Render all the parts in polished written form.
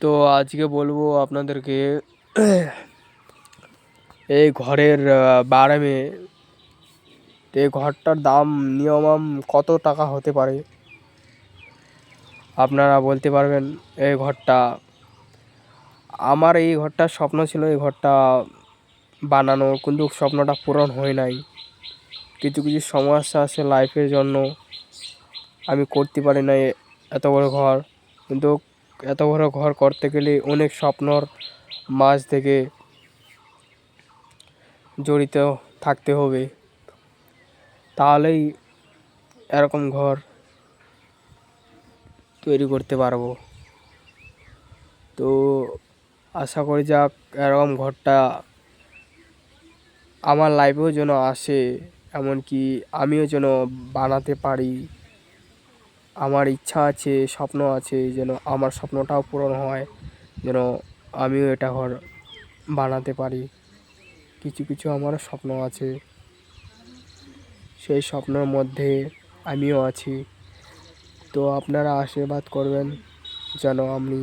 তো আজকে বলবো আপনাদেরকে এই ঘরের বারে এই ঘরটার দাম মিনিমাম কত টাকা হতে পারে আপনারা বলতে পারবেন? এই ঘরটা আমার এই ঘরটার স্বপ্ন ছিল, এই ঘরটা বানানো, কিন্তু স্বপ্নটা পূরণ হয় নাই। কিছু কিছু সমস্যা আছে লাইফের জন্য আমি করতে পারি না এত বড় ঘর। কিন্তু এত বড় ঘর করতে গেলে অনেক স্বপ্নর মাঝ থেকে জড়িত থাকতে হবে, তাহলেই এরকম ঘর তৈরি করতে পারবো। তো আশা করি যাক এরকম ঘরটা আমার লাইফেও যেন আসে, এমনকি আমিও যেন বানাতে পারি। আমার ইচ্ছা আছে, স্বপ্ন আছে, যেন আমার স্বপ্নটাও পূরণ হয়, যেন আমিও এটা ঘর বানাতে পারি। কিছু কিছু আমারও স্বপ্ন আছে, সেই স্বপ্নের মধ্যে আমিও আছি। তো আপনারা আশীর্বাদ করবেন যেন আমি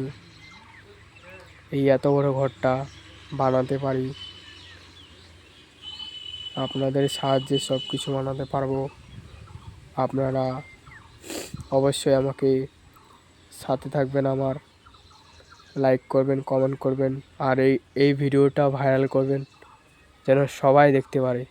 এই এত বড় ঘরটা বানাতে পারি। আপনাদের সাহায্যে সব কিছু বানাতে পারবো। আপনারা অবশ্যই আমাকে সাথে থাকবেন, আমার লাইক করবেন, কমেন্ট করবেন, আর এই ভিডিওটা ভাইরাল করবেন যেন সবাই দেখতে পারে।